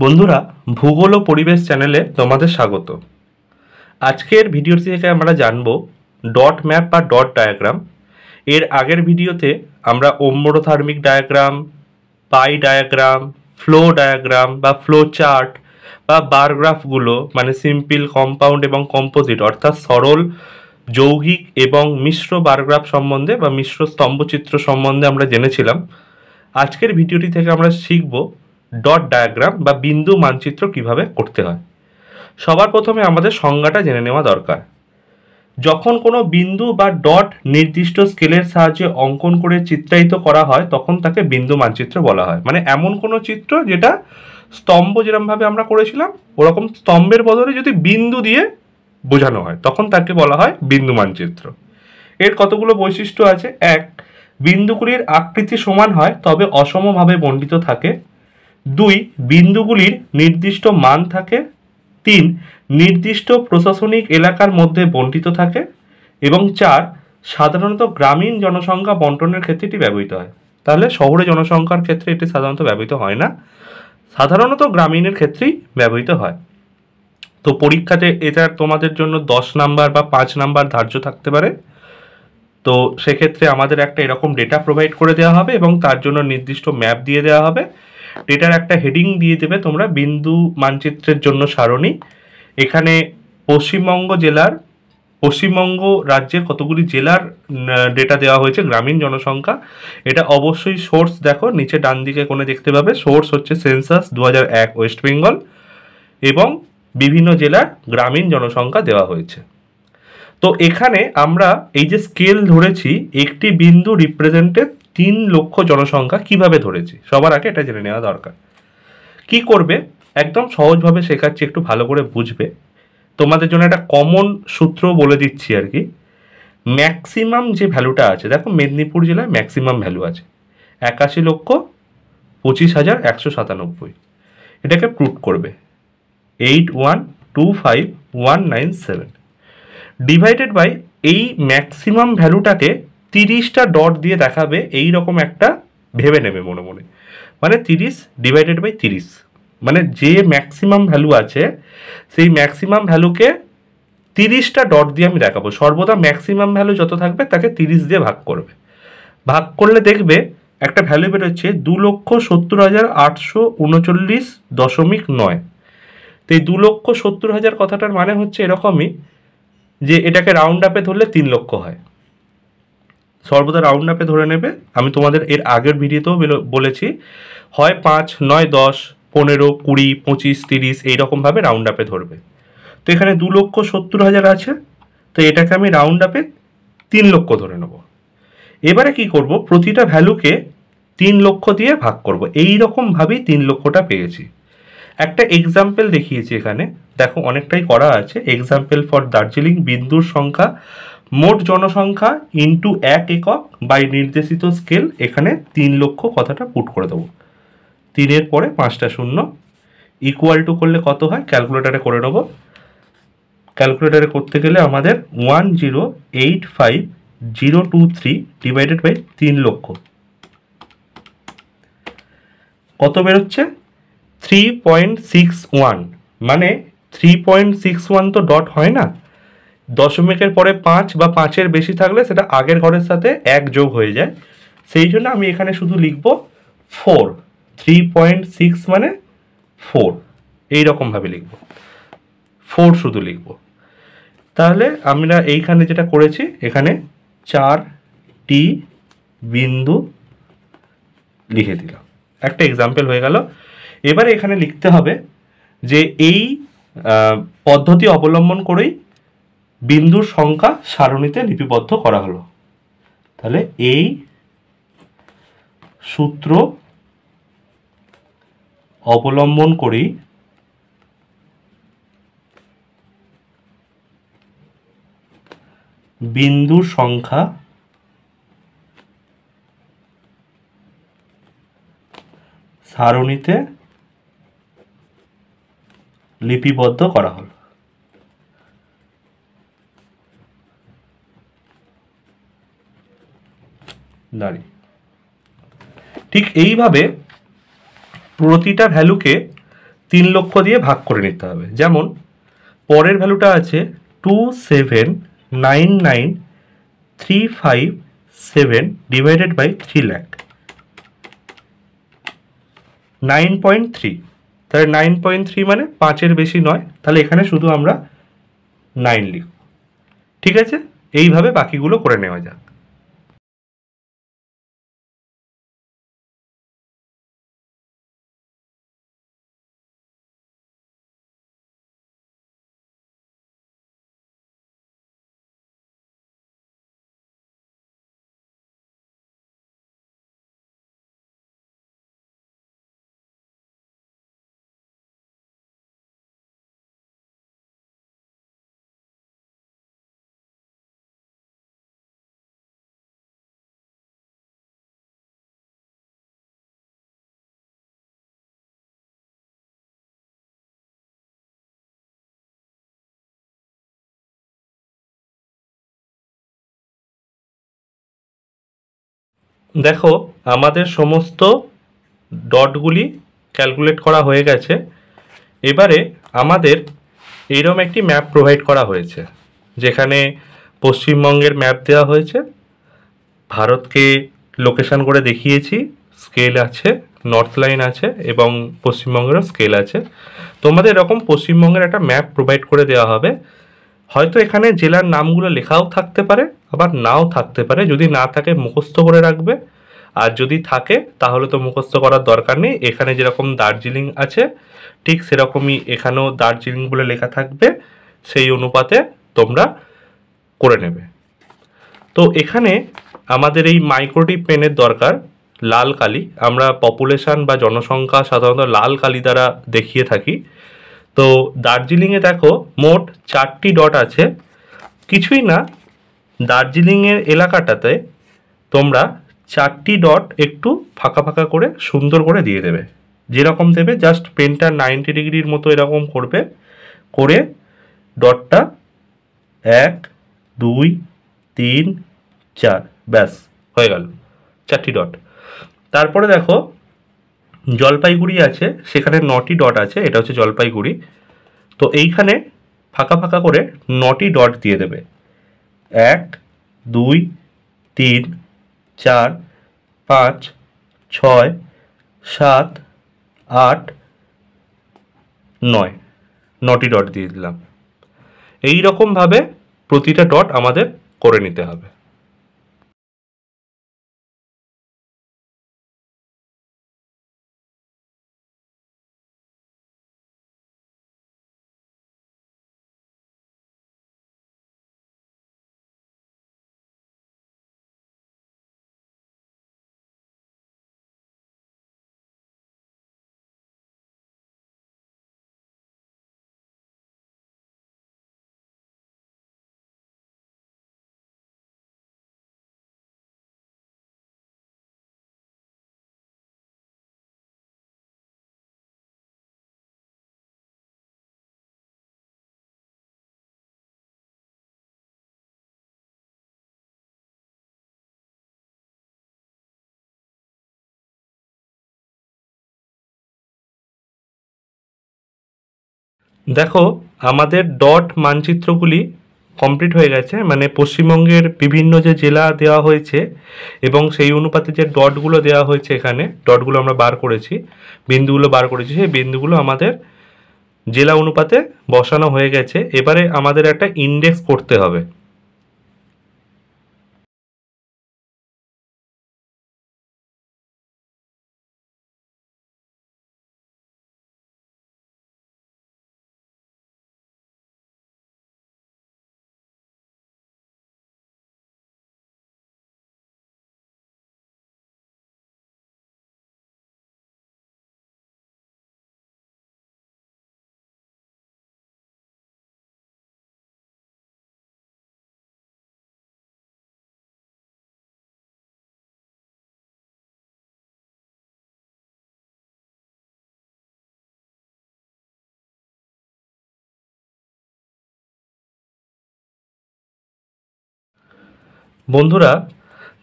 বন্ধুরা, ভূগোল ও পরিবেশ চ্যানেলে তোমাদের স্বাগত। আজকের ভিডিওটি থেকে আমরা জানব ডট ম্যাপ বা ডট ডায়াগ্রাম। এর আগের ভিডিওতে আমরা অম্বরোথার্মিক ডায়াগ্রাম, পাই ডায়াগ্রাম, ফ্লো ডায়াগ্রাম বা ফ্লো চার্ট বা বার গ্রাফগুলো মানে সিম্পল, কম্পাউন্ড এবং কম্পোজিট অর্থাৎ সরল, যৌগিক এবং মিশ্র বার গ্রাফ সম্বন্ধে বা মিশ্র স্তম্ভচিত্র সম্বন্ধে আমরা জেনেছিলাম। আজকের ভিডিওটি থেকে আমরা শিখব ডট ডায়াগ্রাম বা বিন্দু মানচিত্র কিভাবে করতে হয়। সবার প্রথমে আমাদের সংজ্ঞাটা জেনে নেওয়া দরকার। যখন কোনো বিন্দু বা ডট নির্দিষ্ট স্কেলের সাহায্যে অঙ্কন করে চিত্রায়িত করা হয় তখন তাকে বিন্দু মানচিত্র বলা হয়। মানে এমন কোনো চিত্র যেটা স্তম্ভ যেরকমভাবে আমরা করেছিলাম ওরকম স্তম্ভের বদলে যদি বিন্দু দিয়ে বোঝানো হয় তখন তাকে বলা হয় বিন্দু মানচিত্র। এর কতগুলো বৈশিষ্ট্য আছে। এক, বিন্দুগুলির আকৃতি সমান হয় তবে অসমভাবে বণ্টিত থাকে। দুই, বিন্দুগুলির নির্দিষ্ট মান থাকে। তিন, নির্দিষ্ট প্রশাসনিক এলাকার মধ্যে বণ্টিত থাকে। এবং চার, সাধারণত গ্রামীণ জনসংখ্যা বন্টনের ক্ষেত্রে এটি ব্যবহৃত হয়। তাহলে শহুরে জনসংখ্যার ক্ষেত্রে এটি সাধারণত ব্যবহৃত হয় না, সাধারণত গ্রামীণের ক্ষেত্রেই ব্যবহৃত হয়। তো পরীক্ষাতে এটা তোমাদের জন্য 10 নাম্বার বা 5 নাম্বার ধার্য থাকতে পারে। তো সেক্ষেত্রে আমাদের একটা এরকম ডেটা প্রোভাইড করে দেওয়া হবে এবং তার জন্য নির্দিষ্ট ম্যাপ দিয়ে দেওয়া হবে। ডেটার একটা হেডিং দিয়ে দেবে তোমরা বিন্দু মানচিত্রের জন্য সারণী। এখানে পশ্চিমবঙ্গ রাজ্যের কতগুলি জেলার ডেটা দেওয়া হয়েছে, গ্রামীণ জনসংখ্যা। এটা অবশ্যই সোর্স দেখো, নিচে ডান দিকে কোণে দেখতে পাবে সোর্স হচ্ছে সেন্সাস 2001 ওয়েস্ট বেঙ্গল এবং বিভিন্ন জেলার গ্রামীণ জনসংখ্যা দেওয়া হয়েছে। তো এখানে আমরা এই যে স্কেল ধরেছি একটি বিন্দু রিপ্রেজেন্টে 3 লক্ষ জনসংখ্যা কিভাবে ধরেছি সবার আগে এটা জেনে নেওয়া দরকার। কি করবে, একদম সহজভাবে শেখাচ্ছি, একটু ভালো করে বুঝবে। তোমাদের জন্য একটা কমন সূত্র বলে দিচ্ছি আর কি। ম্যাক্সিমাম যে ভ্যালুটা আছে, দেখো মেদিনীপুর জেলায় ম্যাক্সিমাম ভ্যালু আছে 81,25,197। এটাকে প্রুভ করবে 8125,197 ডিভাইডেড বাই এই ম্যাক্সিমাম ভ্যালুটাকে 30টা ডট দিয়ে দেখাবে এই রকম একটা ভেবে নেবে মনে মনে। মানে 30 ডিভাইডেড বাই 30, মানে যে ম্যাক্সিমাম ভ্যালু আছে সেই ম্যাক্সিমাম ভ্যালুকে 30টা ডট দিয়ে আমি দেখাবো। সর্বদা ম্যাক্সিমাম ভ্যালু যত থাকবে তাকে 30 দিয়ে ভাগ করবে। ভাগ করলে দেখবে একটা ভ্যালু বেরোচ্ছে 2,70,839.9। তো এই 2,70,000 কথাটার মানে হচ্ছে এরকমই যে এটাকে রাউন্ড আপে ধরলে 3 লক্ষ হয়। সর্বদা রাউন্ড আপে ধরে নেবে। আমি তোমাদের এর আগের ভিডিওতেও বলেছি, হয় 5, নয় 10, 15, 20, 25, 30 এইরকমভাবে রাউন্ড আপে ধরবে। তো এখানে 2,70,000 আছে, তো এটাকে আমি রাউন্ড আপে 3 লক্ষ ধরে নেব। এবারে কি করব, প্রতিটা ভ্যালুকে 3 লক্ষ দিয়ে ভাগ করব। এইরকমভাবেই 3 লক্ষটা পেয়েছি। একটা এক্সাম্পল দেখিয়েছি এখানে, দেখো অনেকটাই করা আছে। এক্সাম্পল ফর দার্জিলিং, বিন্দুর সংখ্যা মোট জনসংখ্যা ইন্টু 1 একক বাই নির্দেশিত স্কেল। এখানে 3 লক্ষ কথাটা পুট করে দেবো। 3-এর পরে 5টা শূন্য ইকুয়াল টু করলে কত হয় ক্যালকুলেটারে করে নেব। ক্যালকুলেটারে করতে গেলে আমাদের 1085023 ডিভাইডেড বাই 3 লক্ষ কত বেরোচ্ছে 3.61। মানে 3.61 তো ডট হয় না, দশমিকের পরে 5 বা 5-এর বেশি থাকলে সেটা আগের ঘরের সাথে 1 যোগ হয়ে যায়। সেই জন্য আমি এখানে শুধু লিখব 4। 3.6 মানে 4, এইরকমভাবে লিখব, 4 শুধু লিখব। তাহলে আমরা এইখানে যেটা করেছি, এখানে 4টি বিন্দু লিখে দিলাম, একটা এক্সাম্পল হয়ে গেল। এবারে এখানে লিখতে হবে যে এই পদ্ধতি অবলম্বন করেই বিন্দুর সংখ্যা সারণীতে লিপিবদ্ধ করা হলো। তাহলে এই সূত্র অবলম্বন করেই বিন্দুর সংখ্যা সারণীতে লিপিবদ্ধ করা হলো। ঠিক এইভাবে প্রতিটা ভ্যালুকে 3 লক্ষ দিয়ে ভাগ করে নিতে হবে। যেমন পরের ভ্যালুটা আছে 2799357 ডিভাইডেড বাই 3 লাখ, 9.3। তাহলে 9.3 মানে 5-এর বেশি নয়, তাহলে এখানে শুধু আমরা 9 লিখব। ঠিক আছে, এইভাবে বাকিগুলো করে নেওয়া যাক। দেখো আমাদের সমস্ত ডটগুলি ক্যালকুলেট করা হয়ে গেছে। এবারে আমাদের এইরকম একটি ম্যাপ প্রোভাইড করা হয়েছে, যেখানে পশ্চিমবঙ্গের ম্যাপ দেওয়া হয়েছে, ভারতকে লোকেশন করে দেখিয়েছি, স্কেল আছে, নর্থ লাইন আছে এবং পশ্চিমবঙ্গেরও স্কেল আছে। তোমাদের এরকম পশ্চিমবঙ্গের একটা ম্যাপ প্রোভাইড করে দেওয়া হবে। হয়তো এখানে জেলার নামগুলো লেখাও থাকতে পারে, আবার নাও থাকতে পারে। যদি না থাকে মুখস্থ করে রাখবে, আর যদি থাকে তাহলে তো মুখস্থ করার দরকার নেই। এখানে যেরকম দার্জিলিং আছে ঠিক সেরকমই এখানেও দার্জিলিং বলে লেখা থাকবে, সেই অনুপাতে তোমরা করে নেবে। তো এখানে আমাদের এই মাইক্রোটিপ পেনের দরকার লাল কালি। আমরা পপুলেশন বা জনসংখ্যা সাধারণত লাল কালি দ্বারা দেখিয়ে থাকি। তো দার্জিলিংয়ে দেখো মোট 4টি ডট আছে। কিছুই না, দার্জিলিংয়ের এলাকাটাতে তোমরা 4টি ডট একটু ফাঁকা ফাঁকা করে সুন্দর করে দিয়ে দেবে। যেরকম দেবে জাস্ট পেনটা 90 ডিগ্রির মতো এরকম করবে, করে ডটটা 1 2 3 4 ব্যাস হয়ে গেল 4টি ডট। তারপরে দেখো জলপাইগুড়ি আছে, সেখানে 9টি ডট আছে, এটা হচ্ছে জলপাইগুড়ি। তো এইখানে ফাঁকা ফাঁকা করে 9টি ডট দিয়ে দেবে। 1 2 3 4 5 6 7 8 9, 9টি ডট দিয়ে দিলাম। এই রকমভাবে প্রতিটা ডট আমাদের করে নিতে হবে। দেখো আমাদের ডট মানচিত্রগুলি কমপ্লিট হয়ে গেছে, মানে পশ্চিমবঙ্গের বিভিন্ন যে জেলা দেওয়া হয়েছে এবং সেই অনুপাতে যে ডটগুলো দেওয়া হয়েছে, এখানে ডটগুলো আমরা বার করেছি, বিন্দুগুলো বার করেছি, সেই বিন্দুগুলো আমাদের জেলা অনুপাতে বসানো হয়ে গেছে। এবারে আমাদের একটা ইন্ডেক্স করতে হবে। বন্ধুরা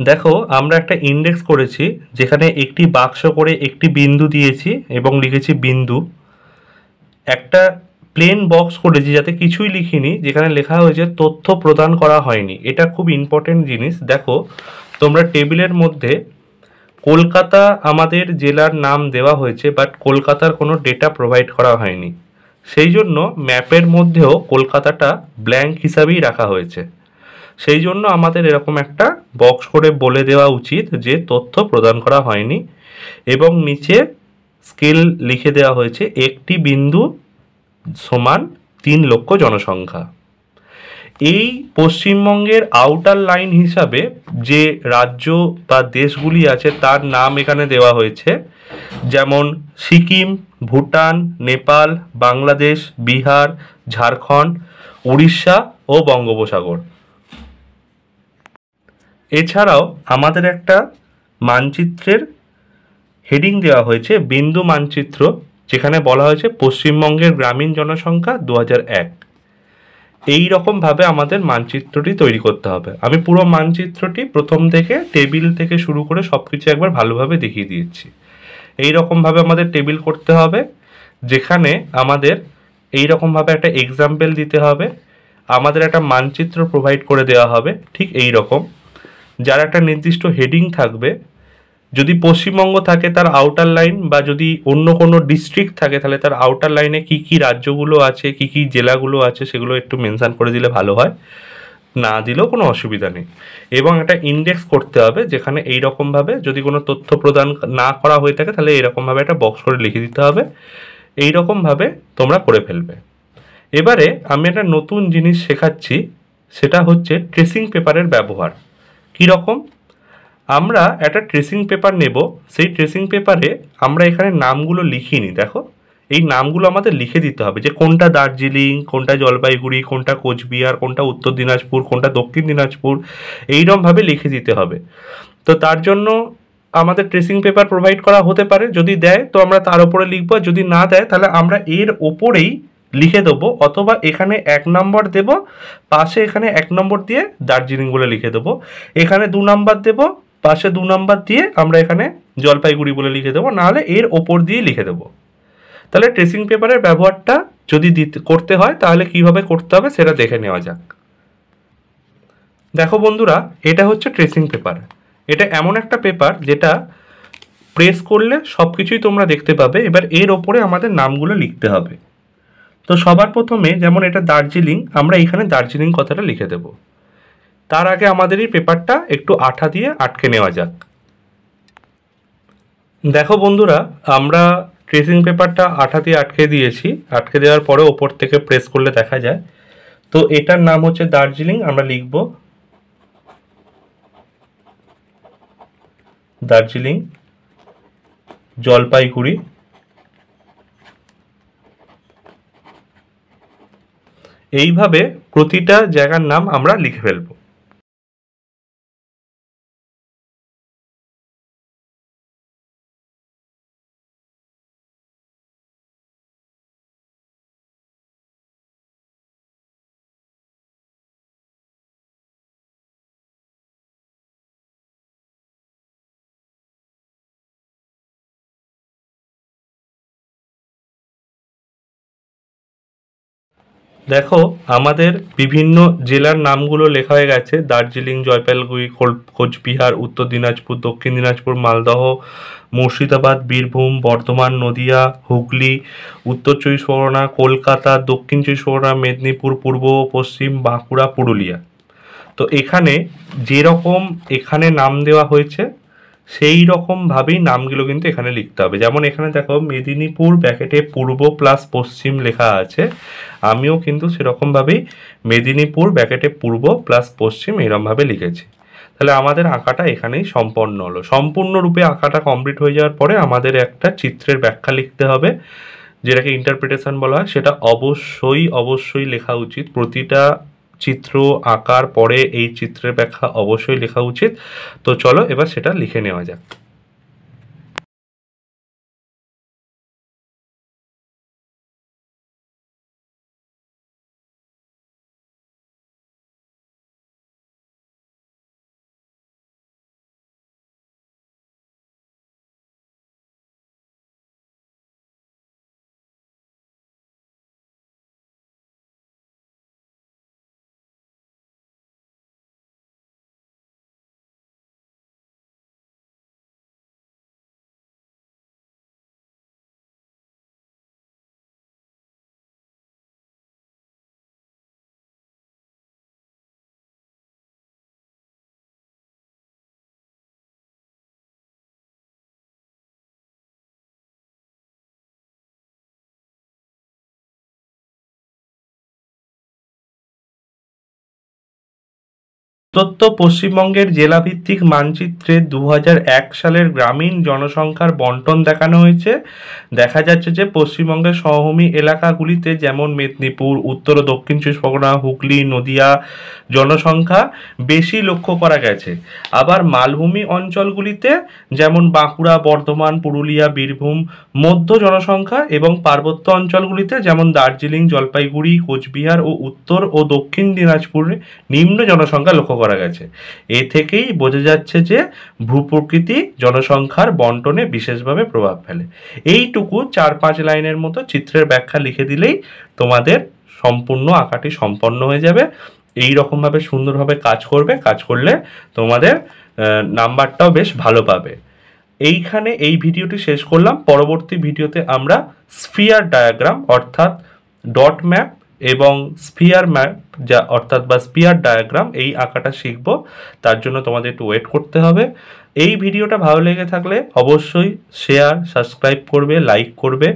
দেখো আমরা একটা ইন্ডেক্স করেছি, যেখানে একটি বাক্স করে একটি বিন্দু দিয়েছি এবং লিখেছি বিন্দু। একটা প্লেন বক্স করেছি যাতে কিছুই লিখিনি, যেখানে লেখা হয়েছে তথ্য প্রদান করা হয়নি। এটা খুব ইম্পর্টেন্ট জিনিস। দেখো তোমরা টেবিলের মধ্যে কলকাতা আমাদের জেলার নাম দেওয়া হয়েছে, বাট কলকাতার কোনো ডেটা প্রোভাইড করা হয়নি। সেই জন্য ম্যাপের মধ্যেও কলকাতাটা ব্ল্যাঙ্ক হিসাবেই রাখা হয়েছে। সেই জন্য আমাদের এরকম একটা বক্স করে বলে দেওয়া উচিত যে তথ্য প্রদান করা হয়নি, এবং নিচে স্কেল লিখে দেওয়া হয়েছে একটি বিন্দু সমান 3 লক্ষ জনসংখ্যা। এই পশ্চিমবঙ্গের আউটার লাইন হিসাবে যে রাজ্য বা দেশগুলি আছে তার নাম এখানে দেওয়া হয়েছে, যেমন সিকিম, ভুটান, নেপাল, বাংলাদেশ, বিহার, ঝাড়খণ্ড, উড়িষ্যা ও বঙ্গোপসাগর। এছাড়াও আমাদের একটা মানচিত্রের হেডিং দেওয়া হয়েছে বিন্দু মানচিত্র, যেখানে বলা হয়েছে পশ্চিমবঙ্গের গ্রামীণ জনসংখ্যা 2001। এই রকমভাবে আমাদের মানচিত্রটি তৈরি করতে হবে। আমি পুরো মানচিত্রটি প্রথম থেকে টেবিল থেকে শুরু করে সব কিছু একবার ভালোভাবে দেখিয়ে দিয়েছি। এই রকমভাবে আমাদের টেবিল করতে হবে, যেখানে আমাদের এই রকমভাবে একটা এক্সাম্পল দিতে হবে, আমাদের একটা মানচিত্র প্রোভাইড করে দেওয়া হবে ঠিক এই রকম, যার একটা নির্দিষ্ট হেডিং থাকবে। যদি পশ্চিমবঙ্গ থাকে তার আউটার লাইন, বা যদি অন্য কোনো ডিস্ট্রিক্ট থাকে তাহলে তার আউটার লাইনে কী কী রাজ্যগুলো আছে, কী কী জেলাগুলো আছে, সেগুলো একটু মেনশান করে দিলে ভালো হয়। না দিলেও কোনো অসুবিধা নেই। এবং একটা ইন্ডেক্স করতে হবে, যেখানে এই রকমভাবে যদি কোনো তথ্য প্রদান না করা হয়ে থাকে তাহলে এরকমভাবে একটা বক্স করে লিখে দিতে হবে। এই রকমভাবে তোমরা করে ফেলবে। এবারে আমি একটা নতুন জিনিস শেখাচ্ছি, সেটা হচ্ছে ট্রেসিং পেপারের ব্যবহার। কী রকম? আমরা একটা ট্রেসিং পেপার নেব, সেই ট্রেসিং পেপারে আমরা এখানে নামগুলো লিখিনি, দেখো এই নামগুলো আমাদের লিখে দিতে হবে, যে কোনটা দার্জিলিং, কোনটা জলপাইগুড়ি, কোনটা কোচবিহার, কোনটা উত্তর দিনাজপুর, কোনটা দক্ষিণ দিনাজপুর, এইরকমভাবে লিখে দিতে হবে। তো তার জন্য আমাদের ট্রেসিং পেপার প্রোভাইড করা হতে পারে, যদি দেয় তো আমরা তার উপরে লিখবো, যদি না দেয় তাহলে আমরা এর ওপরেই লিখে দেবো, অথবা এখানে 1 নম্বর দেব, পাশে এখানে 1 নম্বর দিয়ে দার্জিলিং বলে লিখে দেবো, এখানে 2 নম্বর দেব, পাশে 2 নম্বর দিয়ে আমরা এখানে জলপাইগুড়ি বলে লিখে দেবো, নাহলে এর ওপর দিয়ে লিখে দেবো। তাহলে ট্রেসিং পেপারের ব্যবহারটা যদি করতে হয় তাহলে কিভাবে করতে হবে সেটা দেখে নেওয়া যাক। দেখো বন্ধুরা, এটা হচ্ছে ট্রেসিং পেপার। এটা এমন একটা পেপার যেটা প্রেস করলে সব কিছুই তোমরা দেখতে পাবে। এবার এর ওপরে আমাদের নামগুলো লিখতে হবে। তো সবার প্রথমে যেমন এটা দার্জিলিং, আমরা এখানে দার্জিলিং কথাটা লিখে দেব। তার আগে আমাদের এই পেপারটা একটু আঠা দিয়ে আটকে নেওয়া যাক। দেখো বন্ধুরা, আমরা ট্রেসিং পেপারটা আঠা দিয়ে আটকে দিয়েছি। আটকে দেওয়ার পরে ওপর থেকে প্রেস করলে দেখা যায়। তো এটার নাম হচ্ছে দার্জিলিং, আমরা লিখব দার্জিলিং, জলপাইগুড়ি, এইভাবে প্রতিটা জায়গার নাম আমরা লিখে ফেলবো। দেখো আমাদের বিভিন্ন জেলার নামগুলো লেখা হয়ে গেছে, দার্জিলিং, জলপাইগুড়ি, কোচবিহার, উত্তর দিনাজপুর, দক্ষিণ দিনাজপুর, মালদহ, মুর্শিদাবাদ, বীরভূম, বর্ধমান, নদিয়া, হুগলি, উত্তর চব্বিশ পরগনা, কলকাতা, দক্ষিণ চব্বিশ পরগনা, মেদিনীপুর, পূর্ব ও পশ্চিম, বাঁকুড়া, পুরুলিয়া। তো এখানে যেরকম এখানে নাম দেওয়া হয়েছে সেই রকমভাবেই নামগুলো কিন্তু এখানে লিখতে হবে। যেমন এখানে দেখো মেদিনীপুর ব্র্যাকেটে পূর্ব প্লাস পশ্চিম লেখা আছে, আমিও কিন্তু সেরকমভাবেই মেদিনীপুর ব্র্যাকেটে পূর্ব প্লাস পশ্চিম এরকমভাবে লিখেছি। তাহলে আমাদের আঁকাটা এখানেই সম্পন্ন হলো। সম্পূর্ণরূপে আঁকাটা কমপ্লিট হয়ে যাওয়ার পরে আমাদের একটা চিত্রের ব্যাখ্যা লিখতে হবে, যেটাকে ইন্টারপ্রিটেশন বলা হয়। সেটা অবশ্যই অবশ্যই লেখা উচিত। প্রতিটা চিত্র আঁকার পরে এই চিত্রের ব্যাখ্যা অবশ্যই লেখা উচিত। তো চলো এবার সেটা লিখে নেওয়া যাক। প্রদত্ত পশ্চিমবঙ্গের জেলাভিত্তিক মানচিত্রে 2001 সালের গ্রামীণ জনসংখ্যার বন্টন দেখানো হয়েছে। দেখা যাচ্ছে যে পশ্চিমবঙ্গের সমভূমি এলাকাগুলিতে যেমন মেদিনীপুর, উত্তর ও দক্ষিণ চব্বিশ পরগনা, হুগলি, নদিয়া জনসংখ্যা বেশি লক্ষ্য করা গেছে। আবার মালভূমি অঞ্চলগুলিতে যেমন বাঁকুড়া, বর্ধমান, পুরুলিয়া, বীরভূম মধ্য জনসংখ্যা এবং পার্বত্য অঞ্চলগুলিতে যেমন দার্জিলিং, জলপাইগুড়ি, কোচবিহার ও উত্তর ও দক্ষিণ দিনাজপুরে নিম্ন জনসংখ্যা লক্ষ্য করা গেছে। এ থেকেই বোঝা যাচ্ছে যে ভূপ্রকৃতি জনসংখ্যার বন্টনে বিশেষভাবে প্রভাব ফেলে। এইটুকু 4-5 লাইনের মতো চিত্রের ব্যাখ্যা লিখে দিলেই তোমাদের সম্পূর্ণ আঁকাটি সম্পন্ন হয়ে যাবে। এই রকমভাবে সুন্দরভাবে কাজ করবে, কাজ করলে তোমাদের নাম্বারটাও বেশ ভালো পাবে। এইখানে এই ভিডিওটি শেষ করলাম। পরবর্তী ভিডিওতে আমরা স্ফিয়ার ডায়াগ্রাম অর্থাৎ ডট ম্যাপ এবং স্ফিয়ার ম্যাপ যা অর্থাৎ বা স্ফিয়ার ডায়াগ্রাম এই আঁকাটা শিখব। তার জন্য তোমাদের একটু ওয়েট করতে হবে। এই ভিডিওটা ভালো লেগে থাকলে অবশ্যই শেয়ার, সাবস্ক্রাইব করবে, লাইক করবে,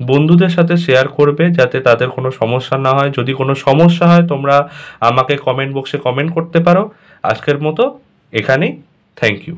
বন্ধুদের সাথে শেয়ার করবে যাতে তাদের কোনো সমস্যা না হয়। যদি কোনো সমস্যা হয় তোমরা আমাকে কমেন্ট বক্সে কমেন্ট করতে পারো। আজকের মতো এখানেই। Thank you.